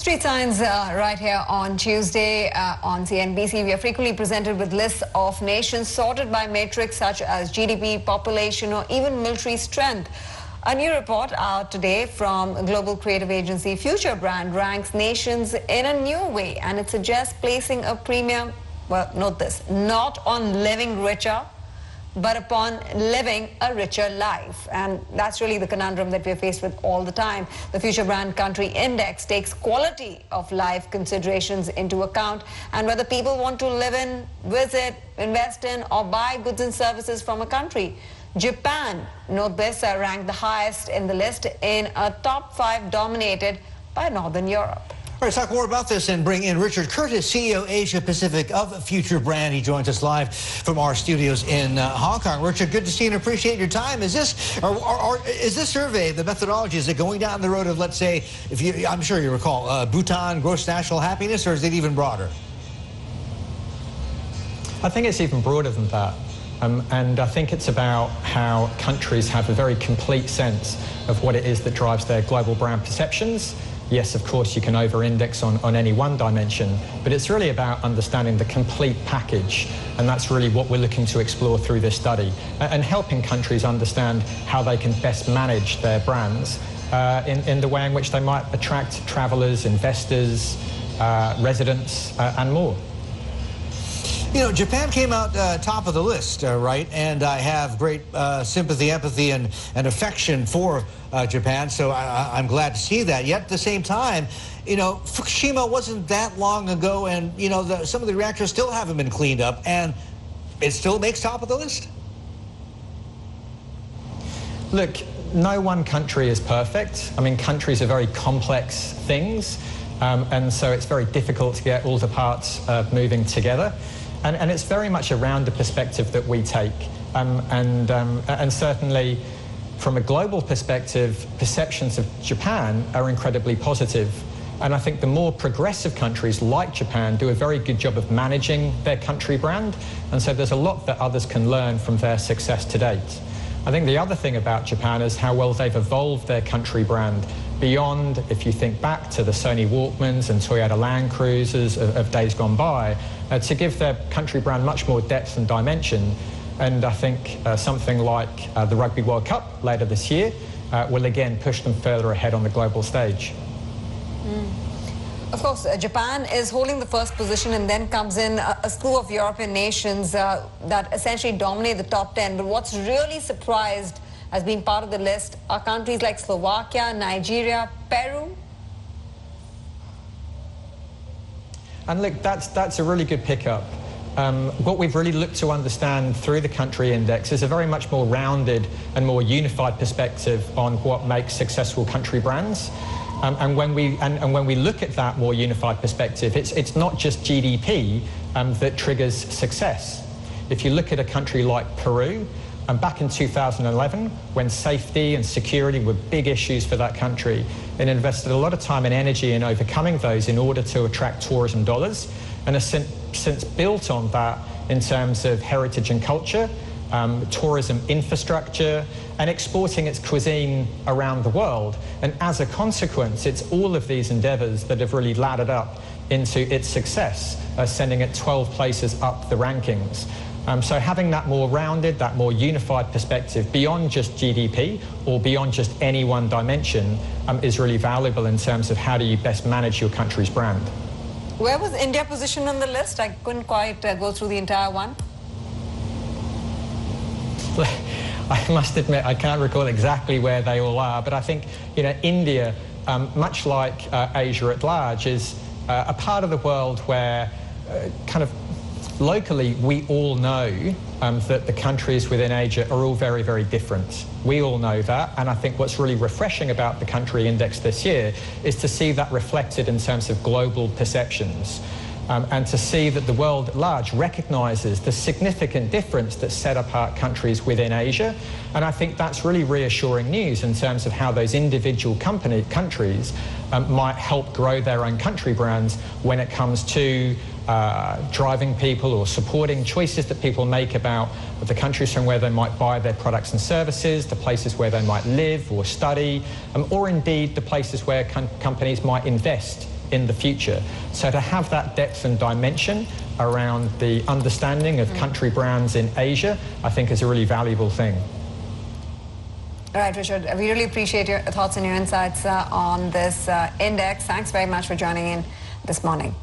Street Signs right here on Tuesday on CNBC. We are frequently presented with lists of nations sorted by metrics such as GDP, population, or even military strength. A new report out today from global creative agency FutureBrand ranks nations in a new way, and it suggests placing a premium, well, note this, not on living richer, but upon living a richer life. And that's really the conundrum that we're faced with all the time. The FutureBrand Country Index takes quality of life considerations into account, and whether people want to live in, visit, invest in, or buy goods and services from a country. Japan, note this, ranked the highest in the list in a top 5 dominated by Northern Europe. All right, let's talk more about this and bring in Richard Curtis, CEO Asia Pacific of FutureBrand. He joins us live from our studios in Hong Kong. Richard, good to see you and appreciate your time. Is this survey, the methodology, is it going down the road of, let's say, I'm sure you recall, Bhutan, gross national happiness, or is it even broader? I think it's even broader than that. And I think it's about how countries have a very complete sense of what it is that drives their global brand perceptions. Yes, of course, you can over-index on any one dimension, but it's really about understanding the complete package, and that's really what we're looking to explore through this study, and helping countries understand how they can best manage their brands in the way in which they might attract travellers, investors, residents, and more. You know, Japan came out top of the list, right? And I have great sympathy, empathy, and affection for Japan, so I'm glad to see that. Yet at the same time, you know, Fukushima wasn't that long ago, and, you know, some of the reactors still haven't been cleaned up, and it still makes top of the list? Look, no one country is perfect. I mean, countries are very complex things, and so it's very difficult to get all the parts moving together. And it's very much around the perspective that we take. And certainly, from a global perspective, perceptions of Japan are incredibly positive. And I think the more progressive countries like Japan do a very good job of managing their country brand. And so there's a lot that others can learn from their success to date. I think the other thing about Japan is how well they've evolved their country brand beyond, if you think back to the Sony Walkmans and Toyota Land Cruisers of days gone by, to give their country brand much more depth and dimension. And I think something like the Rugby World Cup later this year will again push them further ahead on the global stage. Of course, Japan is holding the first position, and then comes in a slew of European nations that essentially dominate the top 10. But what's really surprised as being part of the list are countries like Slovakia, Nigeria, Peru. And look, that's a really good pickup. What we've really looked to understand through the country index is a very much more rounded and more unified perspective on what makes successful country brands. And when we look at that more unified perspective, it's not just GDP that triggers success. If you look at a country like Peru, back in 2011, when safety and security were big issues for that country, it invested a lot of time and energy in overcoming those in order to attract tourism dollars, and has since built on that in terms of heritage and culture, tourism infrastructure, and exporting its cuisine around the world. And as a consequence, it's all of these endeavors that have really laddered up into its success, sending it 12 places up the rankings. So having that more rounded, that more unified perspective beyond just GDP or beyond just any one dimension is really valuable in terms of how do you best manage your country's brand. Where was India positioned on the list? I couldn't quite go through the entire one. I must admit, I can't recall exactly where they all are, but I think, you know, India, much like Asia at large, is a part of the world where kind of locally we all know that the countries within Asia are all very, very different. We all know that, and I think what's really refreshing about the country index this year is to see that reflected in terms of global perceptions. And to see that the world at large recognises the significant difference that set apart countries within Asia. And I think that's really reassuring news in terms of how those individual countries might help grow their own country brands when it comes to driving people or supporting choices that people make about the countries from where they might buy their products and services, the places where they might live or study, or indeed the places where companies might invest in the future. So to have that depth and dimension around the understanding of country brands in Asia, I think is a really valuable thing. All right, Richard, we really appreciate your thoughts and your insights on this index. Thanks very much for joining in this morning.